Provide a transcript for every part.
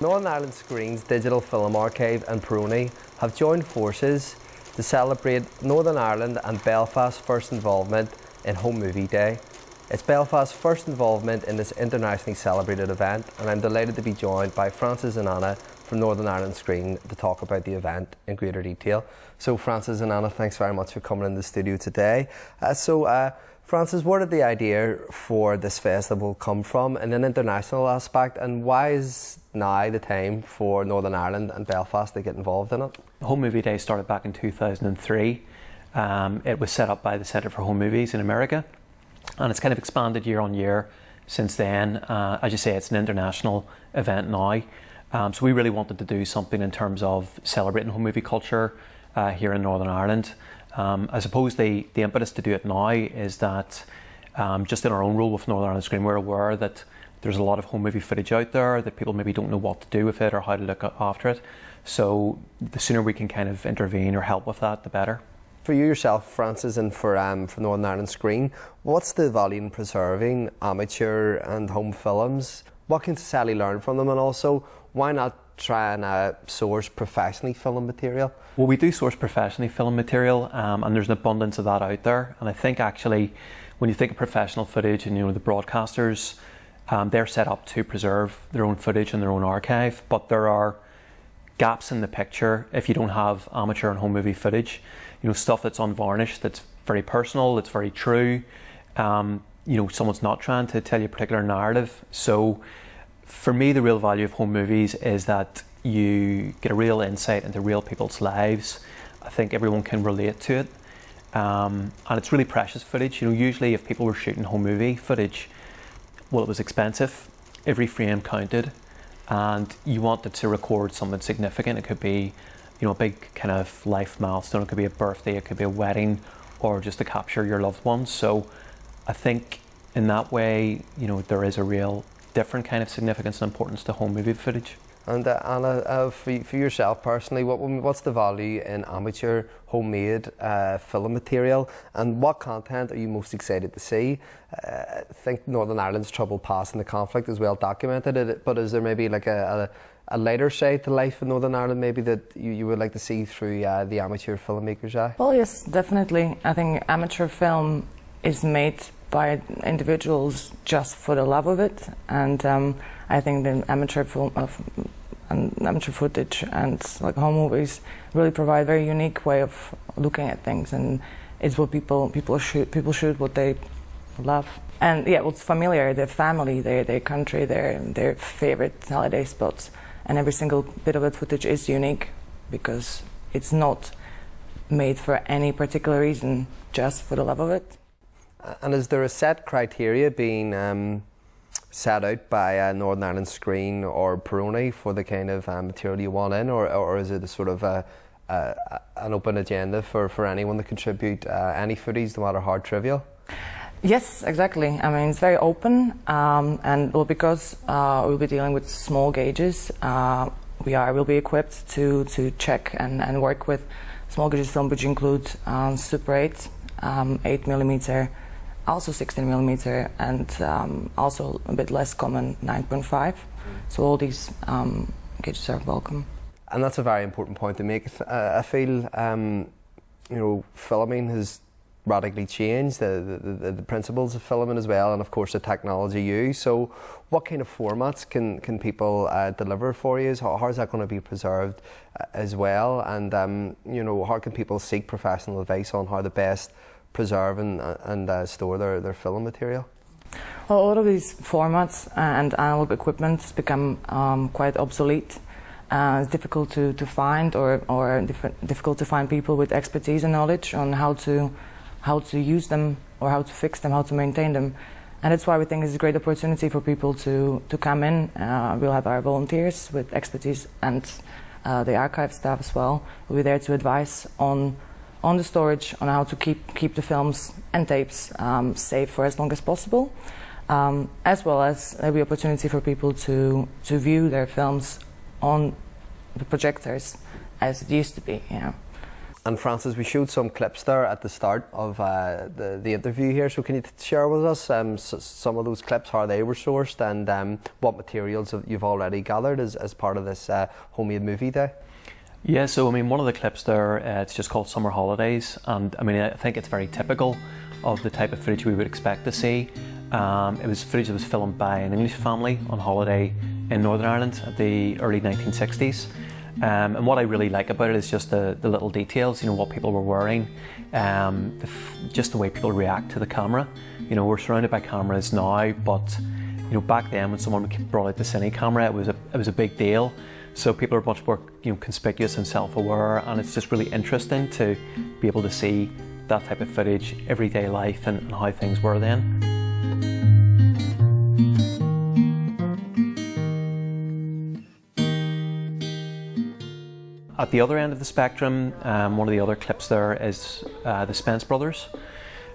Northern Ireland Screen's Digital Film Archive and Peroni have joined forces to celebrate Northern Ireland and Belfast's first involvement in Home Movie Day. It's Belfast's first involvement in this internationally celebrated event, and I'm delighted to be joined by Francis and Anna from Northern Ireland Screen to talk about the event in greater detail. So Francis and Anna, thanks very much for coming in the studio today. Francis, where did the idea for this festival come from in an international aspect, and why is now the time for Northern Ireland and Belfast to get involved in it? Home Movie Day started back in 2003. It was set up by the Centre for Home Movies in America, and it's kind of expanded year on year since then. As you say, it's an international event now. So we really wanted to do something in terms of celebrating home movie culture here in Northern Ireland. I suppose the impetus to do it now is that just in our own role with Northern Ireland Screen, we're aware that there's a lot of home movie footage out there that people maybe don't know what to do with it or how to look after it. So the sooner we can kind of intervene or help with that, the better. For you yourself, Francis, and for Northern Ireland Screen, what's the value in preserving amateur and home films? What can society learn from them, and also why not try and source professionally filmed material? Well, we do source professionally filmed material, and there's an abundance of that out there. And I think actually, when you think of professional footage, and the broadcasters, they're set up to preserve their own footage and their own archive. But there are gaps in the picture if you don't have amateur and home movie footage. Stuff that's unvarnished, that's very personal, that's very true. Someone's not trying to tell you a particular narrative. So for me, the real value of home movies is that you get a real insight into real people's lives. I think everyone can relate to it. And it's really precious footage. Usually if people were shooting home movie footage, well, it was expensive. Every frame counted. And you wanted to record something significant. It could be, a big kind of life milestone. It could be a birthday, it could be a wedding, or just to capture your loved ones. So I think in that way, there is a real different kind of significance and importance to home movie footage. And Anna, for yourself personally, what's the value in amateur homemade film material, and what content are you most excited to see? I think Northern Ireland's troubled past in the conflict is well documented, but is there maybe like a lighter side to life in Northern Ireland maybe that you would like to see through the amateur filmmakers' eye? Well, yes, definitely. I think amateur film is made by individuals just for the love of it, and I think the amateur film and amateur footage and like home movies really provide a very unique way of looking at things, and it's what people shoot what they love, and what's familiar, their family, their country, their favorite holiday spots, and every single bit of that footage is unique because it's not made for any particular reason, just for the love of it. And is there a set criteria being set out by Northern Ireland Screen or Peroni for the kind of material you want in, or is it a sort of an open agenda for anyone to contribute any footage, no matter how trivial? Yes, exactly. I mean, it's very open, and because we'll be dealing with small gauges, we'll be equipped to check and work with small gauges film, which include Super 8, 8mm, also 16mm, and also a bit less common 9.5. So all these gauges are welcome. And that's a very important point to make. I feel filming has radically changed, the principles of filming as well, and of course the technology used. So what kind of formats can people deliver for you? How is that going to be preserved as well? And how can people seek professional advice on how to best preserve and store their film material? Well, a lot of these formats and analog equipment has become quite obsolete. It's difficult to find or difficult to find people with expertise and knowledge on how to use them or how to fix them, how to maintain them. And that's why we think it's a great opportunity for people to come in. We'll have our volunteers with expertise and the archive staff as well. We'll be there to advise on the storage, on how to keep the films and tapes safe for as long as possible, as well as there'll be opportunity for people to view their films on the projectors as it used to be. And Francis, we showed some clips there at the start of the interview here, so can you share with us some of those clips, how they were sourced, and what materials you've already gathered as part of this homemade movie day? Yeah, so I mean, one of the clips there, it's just called Summer Holidays, and I mean, I think it's very typical of the type of footage we would expect to see. It was footage that was filmed by an English family on holiday in Northern Ireland at the early 1960s. And what I really like about it is just the little details, what people were wearing, just the way people react to the camera. We're surrounded by cameras now, but back then when someone brought out the cine camera, it was a big deal. So people are much more conspicuous and self-aware, and it's just really interesting to be able to see that type of footage, everyday life, and how things were then. At the other end of the spectrum, one of the other clips there is the Spence brothers,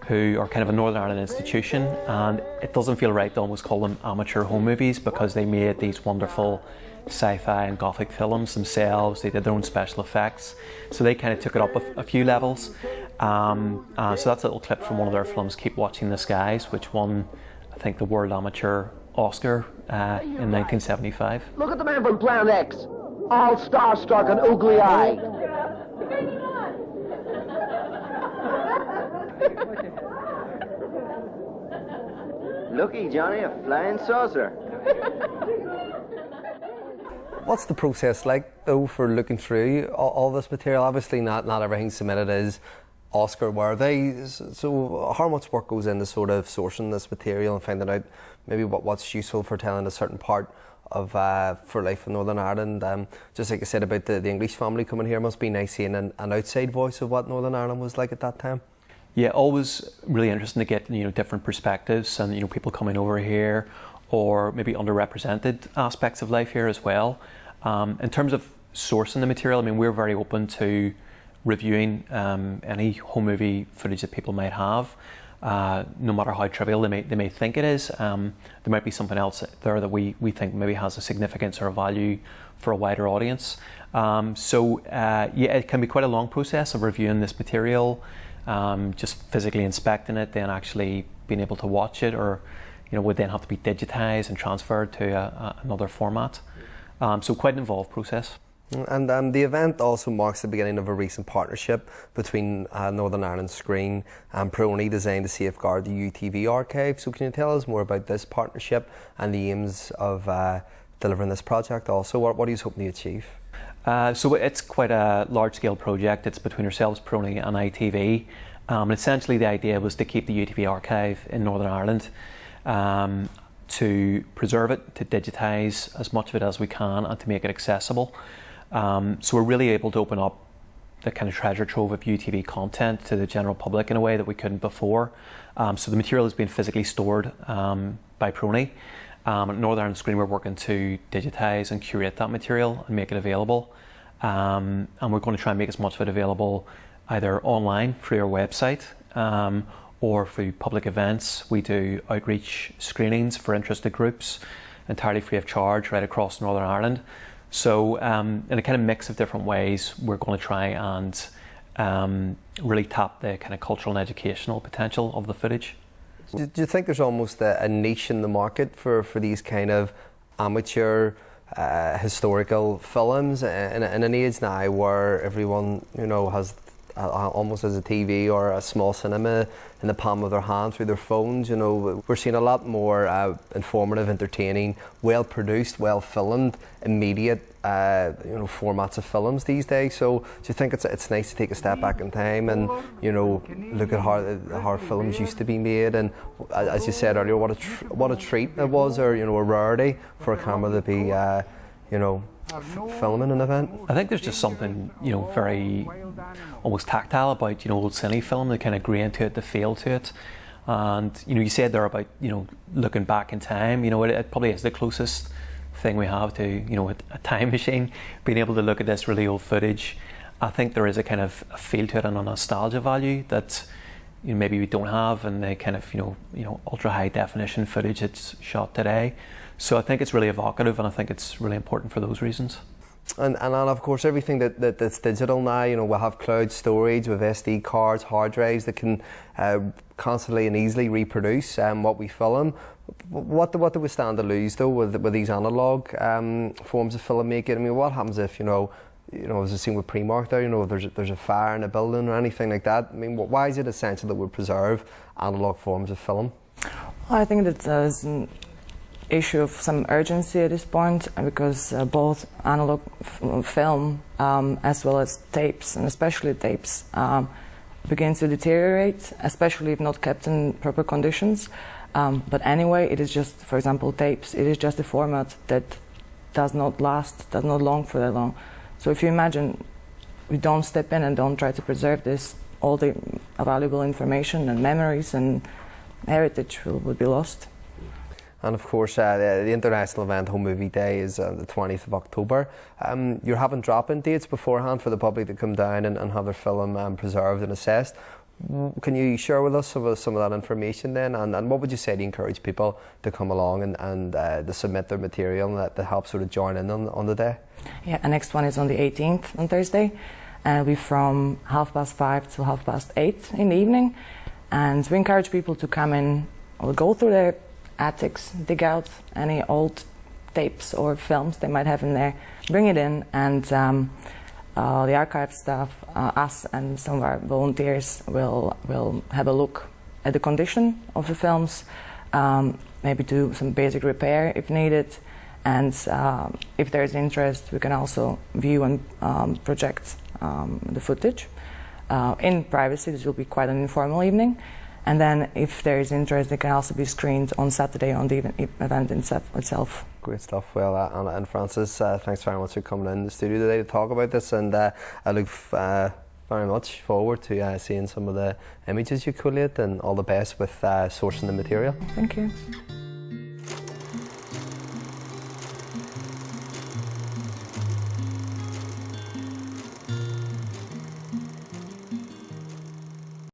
who are kind of a Northern Ireland institution, and it doesn't feel right to almost call them amateur home movies because they made these wonderful sci-fi and gothic films themselves. They did their own special effects, so they kind of took it up a few levels. So that's a little clip from one of their films, Keep Watching the Skies, which won, I think, the World Amateur Oscar in 1975. Look at the man from Planet X, all starstruck and oogly-eyed. Looky, Johnny, a flying saucer. What's the process like, though, for looking through all this material? Obviously, not everything submitted is Oscar worthy. So, how much work goes into sort of sourcing this material and finding out maybe what's useful for telling a certain part of for life in Northern Ireland? Just like I said about the English family coming here, must be nice seeing an outside voice of what Northern Ireland was like at that time. Yeah, always really interesting to get different perspectives and people coming over here, or maybe underrepresented aspects of life here as well. In terms of sourcing the material, I mean, we're very open to reviewing any home movie footage that people might have, no matter how trivial they may think it is. There might be something else there that we think maybe has a significance or a value for a wider audience. Yeah, it can be quite a long process of reviewing this material, just physically inspecting it, then actually being able to watch it, or would then have to be digitized and transferred to another format. So quite an involved process. And the event also marks the beginning of a recent partnership between Northern Ireland Screen and Peroni, designed to safeguard the UTV archive. So can you tell us more about this partnership and the aims of delivering this project also? What are you hoping to achieve? So it's quite a large-scale project. It's between ourselves, Peroni and ITV. And essentially the idea was to keep the UTV archive in Northern Ireland, to preserve it, to digitise as much of it as we can, and to make it accessible. So we're really able to open up the kind of treasure trove of UTV content to the general public in a way that we couldn't before. So the material is being physically stored by Peroni. At Northern Ireland Screen, we're working to digitise and curate that material and make it available. And we're going to try and make as much of it available either online through our website, or through public events. We do outreach screenings for interested groups, entirely free of charge, right across Northern Ireland. So in a kind of mix of different ways, we're going to try and really tap the kind of cultural and educational potential of the footage. Do you think there's almost a niche in the market for these kind of amateur historical films in an age now where everyone has almost as a TV or a small cinema in the palm of their hand through their phones? We're seeing a lot more informative, entertaining, well produced, well filmed, immediate formats of films these days. So do you think it's nice to take a step back in time and look at how films used to be made, and as you said earlier, what a treat it was, or a rarity for a camera to be filming an event? I think there's just something very almost tactile about old cine film, the kind of grain to it, the feel to it. And you said there about looking back in time. It probably is the closest thing we have to a time machine, being able to look at this really old footage. I think there is a kind of a feel to it and a nostalgia value that maybe we don't have in the kind of ultra high definition footage that's shot today. So I think it's really evocative, and I think it's really important for those reasons. And of course, everything that's digital now, you know, we'll have cloud storage with SD cards, hard drives that can constantly and easily reproduce what we film. What do we stand to lose though with these analog forms of filmmaking? I mean, what happens if, you know, as I seen with Primark there, you know, if there's a fire in a building or anything like that? I mean, why is it essential that we preserve analog forms of film? Well, I think that there's an issue of some urgency at this point, because both analog film as well as tapes, and especially tapes, begin to deteriorate, especially if not kept in proper conditions. But anyway, it is just, for example, tapes, it is just a format that does not last, does not long for that long. So if you imagine we don't step in and don't try to preserve this, all the valuable information and memories and heritage would be lost. And of course, the international event Home Movie Day is the 20th of October. You're having drop-in dates beforehand for the public to come down and have their film preserved and assessed. Can you share with us some of that information then? And what would you say to encourage people to come along and to submit their material and to help sort of join in on the day? Yeah, the next one is on the 18th, on Thursday. And it'll be from 5:30 to 8:30 in the evening. And we encourage people to come in or go through their attics, dig out any old tapes or films they might have in there, bring it in, and the archive staff, us and some of our volunteers will have a look at the condition of the films, maybe do some basic repair if needed, and if there's interest, we can also view and project the footage. In privacy, this will be quite an informal evening. And then if there is interest, they can also be screened on Saturday on the event itself. Great stuff. Well, Anna and Francis, thanks very much for coming in the studio today to talk about this, and I look very much forward to seeing some of the images you collate, and all the best with sourcing the material. Thank you.